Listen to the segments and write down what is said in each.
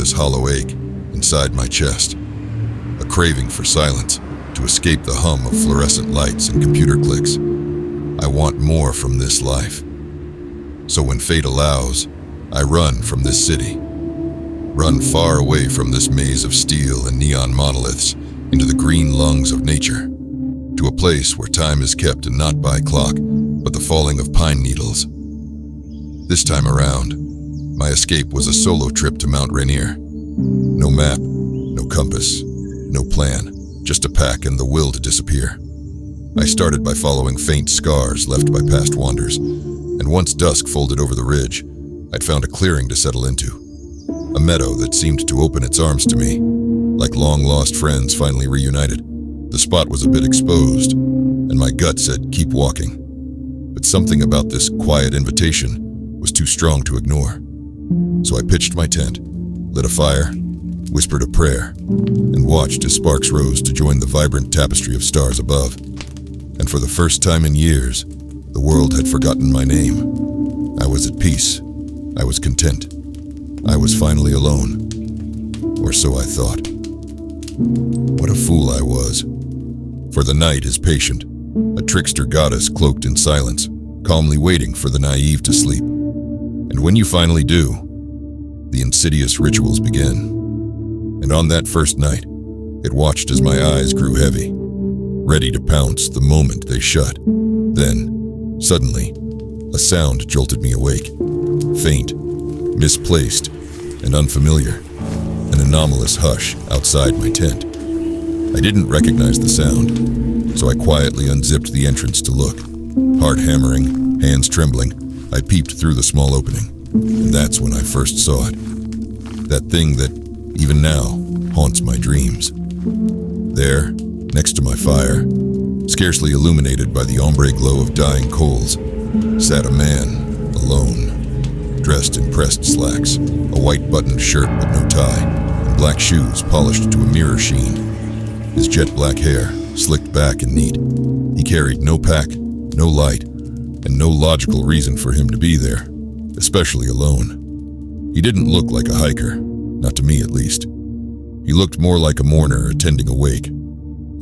this hollow ache inside my chest, a craving for silence to escape the hum of fluorescent lights and computer clicks. I want more from this life. So when fate allows, I run from this city. Run far away from this maze of steel and neon monoliths into the green lungs of nature, to a place where time is kept not by clock, but the falling of pine needles. This time around, my escape was a solo trip to Mount Rainier. No map, no compass, no plan, just a pack and the will to disappear. I started by following faint scars left by past wanders, and once dusk folded over the ridge, I'd found a clearing to settle into. A meadow that seemed to open its arms to me, like long-lost friends finally reunited. The spot was a bit exposed, and my gut said keep walking. But something about this quiet invitation was too strong to ignore. So I pitched my tent, lit a fire, whispered a prayer, and watched as sparks rose to join the vibrant tapestry of stars above. And for the first time in years, the world had forgotten my name. I was at peace. I was content. I was finally alone. Or so I thought. What a fool I was. For the night is patient, a trickster goddess cloaked in silence, calmly waiting for the naive to sleep. And when you finally do, the insidious rituals begin. And on that first night, it watched as my eyes grew heavy, ready to pounce the moment they shut. Then, suddenly, a sound jolted me awake. Faint, misplaced, and unfamiliar. An anomalous hush outside my tent. I didn't recognize the sound, so I quietly unzipped the entrance to look. Heart hammering, hands trembling, I peeped through the small opening, and that's when I first saw it. That thing that, even now, haunts my dreams. There, next to my fire, scarcely illuminated by the ombre glow of dying coals, sat a man, alone, dressed in pressed slacks, a white buttoned shirt but no tie, and black shoes polished to a mirror sheen. His jet black hair, slicked back and neat. He carried no pack, no light, and no logical reason for him to be there, especially alone. He didn't look like a hiker, not to me at least. He looked more like a mourner attending a wake,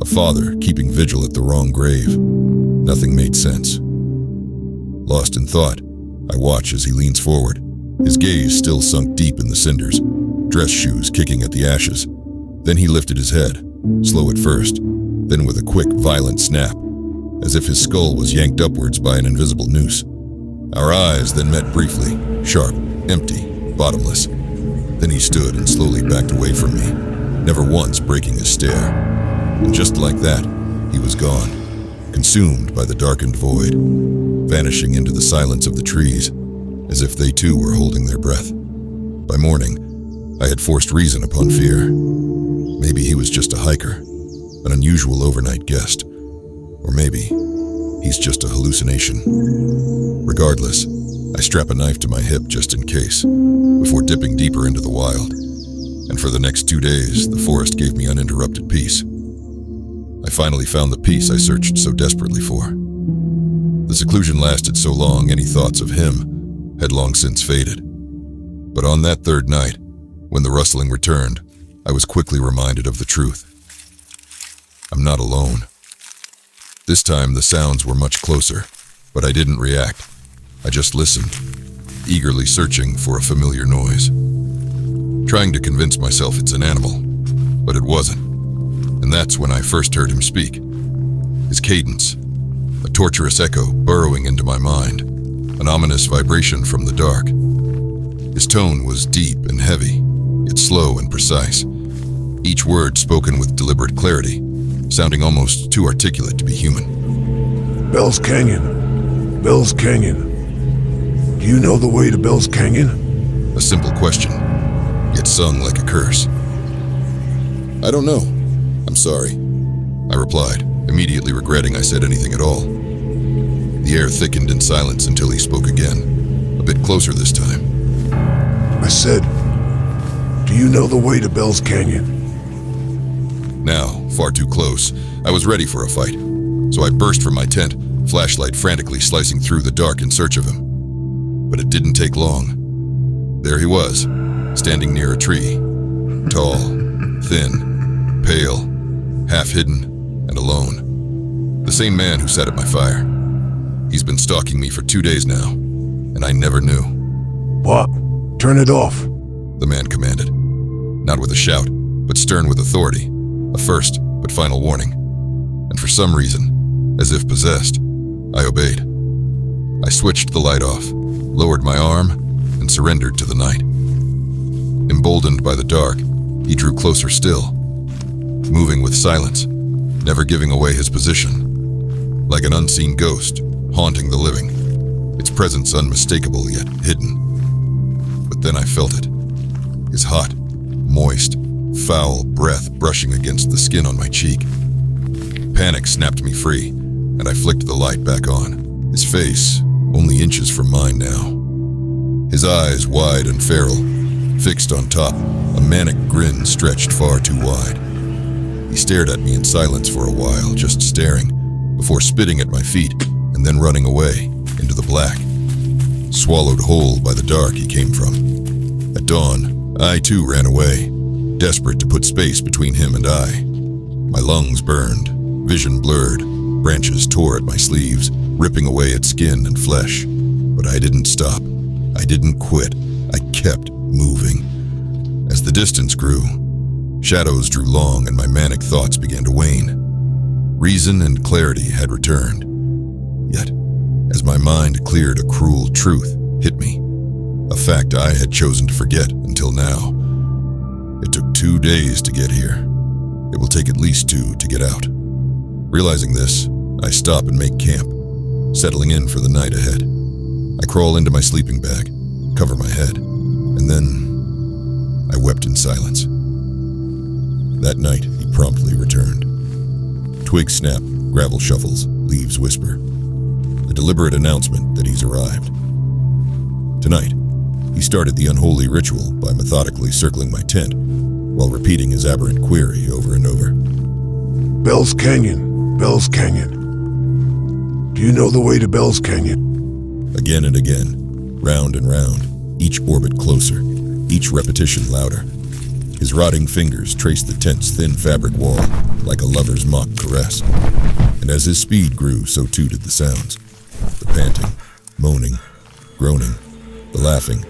a father keeping vigil at the wrong grave. Nothing made sense. Lost in thought, I watch as he leans forward, his gaze still sunk deep in the cinders, dress shoes kicking at the ashes. Then he lifted his head, slow at first, then with a quick, violent snap, as if his skull was yanked upwards by an invisible noose. Our eyes then met briefly, sharp, empty, bottomless. Then he stood and slowly backed away from me, never once breaking his stare. And just like that, he was gone, consumed by the darkened void, vanishing into the silence of the trees, as if they too were holding their breath. By morning, I had forced reason upon fear. Maybe he was just a hiker, an unusual overnight guest. Or maybe he's just a hallucination. Regardless, I strap a knife to my hip just in case, before dipping deeper into the wild. And for the next 2 days, the forest gave me uninterrupted peace. I finally found the peace I searched so desperately for. The seclusion lasted so long, any thoughts of him had long since faded. But on that third night, when the rustling returned, I was quickly reminded of the truth. I'm not alone. This time the sounds were much closer, but I didn't react. I just listened, eagerly searching for a familiar noise. Trying to convince myself it's an animal, but it wasn't. And that's when I first heard him speak. His cadence, a torturous echo burrowing into my mind, an ominous vibration from the dark. His tone was deep and heavy, yet slow and precise. Each word spoken with deliberate clarity, sounding almost too articulate to be human. Bell's Canyon. Bell's Canyon. Do you know the way to Bell's Canyon? A simple question, yet sung like a curse. I don't know. I'm sorry, I replied, immediately regretting I said anything at all. The air thickened in silence until he spoke again, a bit closer this time. I said, do you know the way to Bell's Canyon? Now, far too close, I was ready for a fight, so I burst from my tent, flashlight frantically slicing through the dark in search of him. But it didn't take long. There he was, standing near a tree, Tall, thin, pale, half-hidden, and alone. The same man who sat at my fire. He's been stalking me for 2 days now, and I never knew. What? Turn it off. The man commanded. Not with a shout, but stern with authority. A first, but final warning. And for some reason, as if possessed, I obeyed. I switched the light off, lowered my arm, and surrendered to the night. Emboldened by the dark, he drew closer still, moving with silence, never giving away his position. Like an unseen ghost, haunting the living, its presence unmistakable yet hidden. But then I felt it. His hot, moist, foul breath brushing against the skin on my cheek. Panic snapped me free, and I flicked the light back on. His face, only inches from mine now. His eyes wide and feral, fixed on top, a manic grin stretched far too wide. He stared at me in silence for a while, just staring, before spitting at my feet and then running away into the black. Swallowed whole by the dark he came from. At dawn, I too ran away, desperate to put space between him and I. My lungs burned, vision blurred, branches tore at my sleeves, ripping away at skin and flesh. But I didn't stop. I didn't quit. I kept moving. As the distance grew, shadows drew long and my manic thoughts began to wane. Reason and clarity had returned. Yet, as my mind cleared, a cruel truth hit me. A fact I had chosen to forget until now. It took 2 days to get here. It will take at least 2 to get out. Realizing this, I stop and make camp, settling in for the night ahead. I crawl into my sleeping bag, cover my head, and then I wept in silence. That night, he promptly returned. Twigs snap, gravel shuffles, leaves whisper. A deliberate announcement that he's arrived. Tonight, he started the unholy ritual by methodically circling my tent while repeating his aberrant query over and over. Bell's Canyon, Bell's Canyon. Do you know the way to Bell's Canyon? Again and again, round and round, each orbit closer, each repetition louder. His rotting fingers traced the tent's thin fabric wall like a lover's mock caress. And as his speed grew, so too did the sounds. The panting, moaning, groaning, the laughing,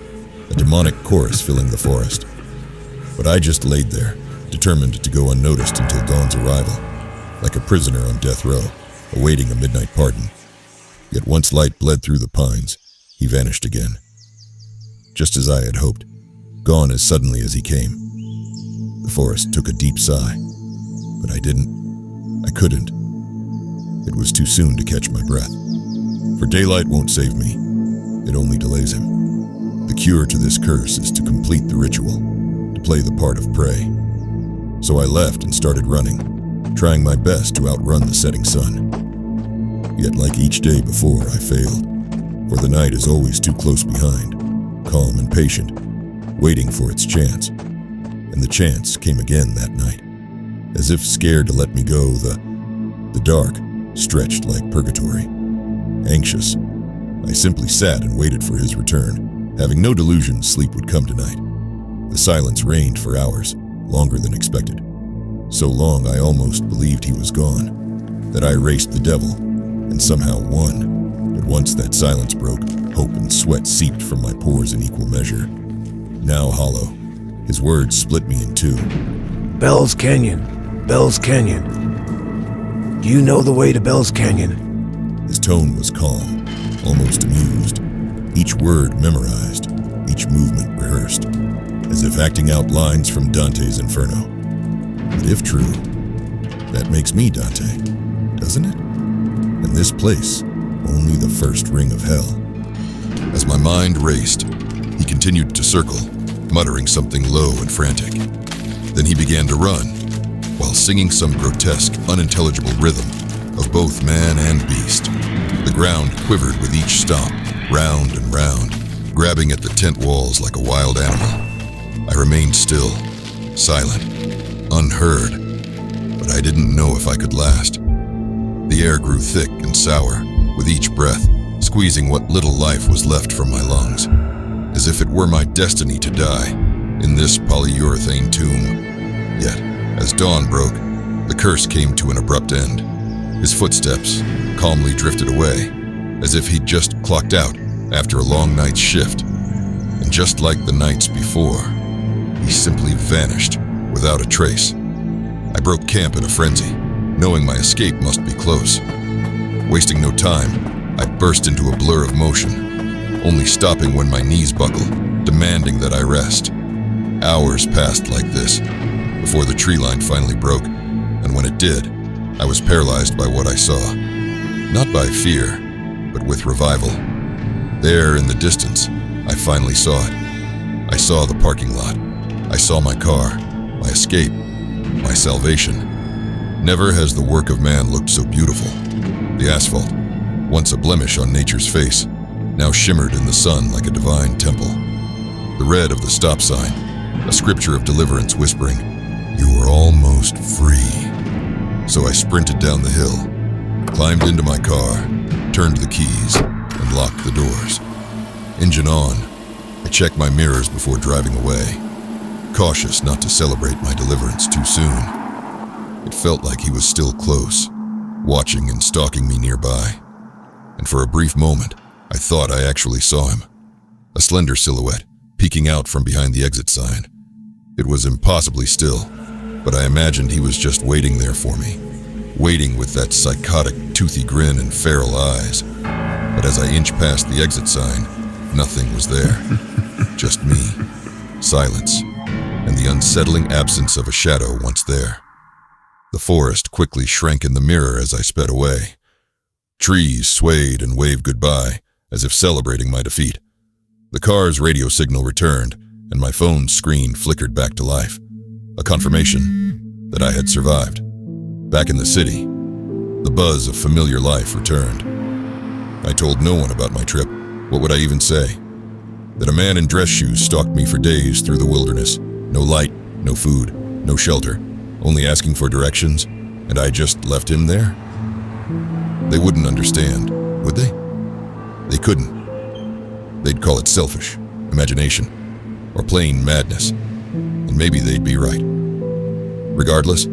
a demonic chorus filling the forest. But I just laid there, determined to go unnoticed until dawn's arrival, like a prisoner on death row, awaiting a midnight pardon. Yet once light bled through the pines, he vanished again. Just as I had hoped, gone as suddenly as he came. The forest took a deep sigh, but I didn't. I couldn't. It was too soon to catch my breath. For daylight won't save me. It only delays him. The cure to this curse is to complete the ritual, to play the part of prey. So I left and started running, trying my best to outrun the setting sun. Yet like each day before, I failed, for the night is always too close behind, calm and patient, waiting for its chance. And the chance came again that night. As if scared to let me go, the dark stretched like purgatory. Anxious, I simply sat and waited for his return, having no delusion sleep would come tonight. The silence reigned for hours, longer than expected. So long I almost believed he was gone, that I raced the devil, and somehow won. But once that silence broke, hope and sweat seeped from my pores in equal measure. Now hollow, his words split me in two. Bell's Canyon, Bell's Canyon. Do you know the way to Bell's Canyon? His tone was calm, almost amused, each word memorized, each movement rehearsed, as if acting out lines from Dante's Inferno. But if true, that makes me Dante, doesn't it? And this place, only the first ring of hell. As my mind raced, he continued to circle, muttering something low and frantic. Then he began to run, while singing some grotesque, unintelligible rhythm of both man and beast. The ground quivered with each stomp, round and round, grabbing at the tent walls like a wild animal. I remained still, silent, unheard, but I didn't know if I could last. The air grew thick and sour, with each breath squeezing what little life was left from my lungs, as if it were my destiny to die. in this polyurethane tomb. Yet, as dawn broke, the curse came to an abrupt end. His footsteps calmly drifted away, as if he'd just clocked out after a long night's shift. And just like the nights before, he simply vanished without a trace. I broke camp in a frenzy, knowing my escape must be close. Wasting no time, I burst into a blur of motion, only stopping when my knees buckled, demanding that I rest. Hours passed like this, before the tree line finally broke, and when it did, I was paralyzed by what I saw. Not by fear, but with revival. There in the distance, I finally saw it. I saw the parking lot. I saw my car, my escape, my salvation. Never has the work of man looked so beautiful. The asphalt, once a blemish on nature's face, now shimmered in the sun like a divine temple. The red of the stop sign, a scripture of deliverance whispering, "You are almost free." So I sprinted down the hill, climbed into my car, turned the keys, and locked the doors. Engine on, I checked my mirrors before driving away, cautious not to celebrate my deliverance too soon. It felt like he was still close, watching and stalking me nearby. And for a brief moment, I thought I actually saw him. A slender silhouette peeking out from behind the exit sign. It was impossibly still, but I imagined he was just waiting there for me, waiting with that psychotic, toothy grin and feral eyes. But as I inched past the exit sign, nothing was there. Just me, silence, and the unsettling absence of a shadow once there. The forest quickly shrank in the mirror as I sped away. Trees swayed and waved goodbye, as if celebrating my defeat. The car's radio signal returned, and my phone's screen flickered back to life, a confirmation that I had survived. Back in the city, the buzz of familiar life returned. I told no one about my trip. What would I even say? That a man in dress shoes stalked me for days through the wilderness. No light, no food, no shelter, only asking for directions, and I just left him there? They wouldn't understand, would they? They couldn't. They'd call it selfish, imagination, or plain madness, and maybe they'd be right. Regardless,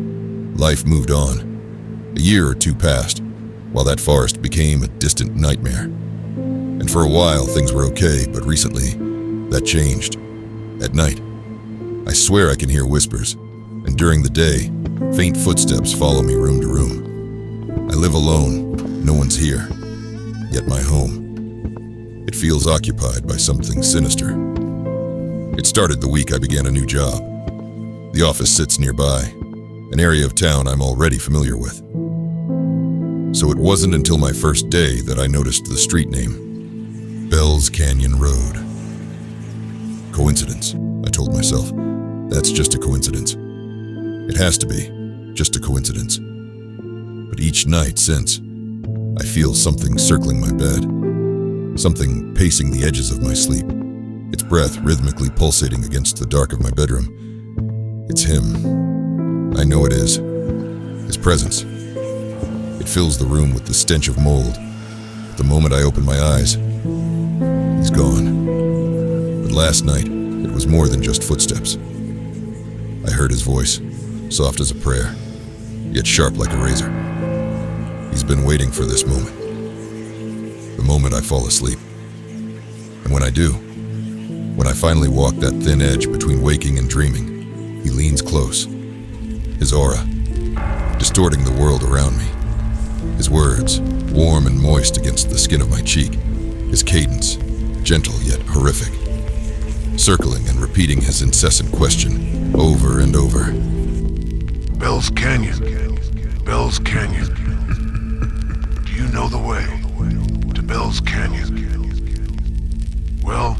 life moved on. A year or two passed, while that forest became a distant nightmare. And for a while, things were okay, but recently, that changed. At night, I swear I can hear whispers, and during the day, faint footsteps follow me room to room. I live alone, no one's here, yet my home. It feels occupied by something sinister. It started the week I began a new job. The office sits nearby, an area of town I'm already familiar with. So it wasn't until my first day that I noticed the street name, Bell's Canyon Road. Coincidence, I told myself. That's just a coincidence. It has to be, just a coincidence. But each night since, I feel something circling my bed, something pacing the edges of my sleep, its breath rhythmically pulsating against the dark of my bedroom. It's him. I know it is. His presence. It fills the room with the stench of mold. The moment I open my eyes, he's gone. But last night, it was more than just footsteps. I heard his voice, soft as a prayer, yet sharp like a razor. He's been waiting for this moment. The moment I fall asleep. And when I do, when I finally walk that thin edge between waking and dreaming, he leans close. His aura, distorting the world around me. His words, warm and moist against the skin of my cheek. His cadence, gentle yet horrific. Circling and repeating his incessant question over and over. Bell's Canyon. Bell's Canyon. Do you know the way to Bell's Canyon? Well,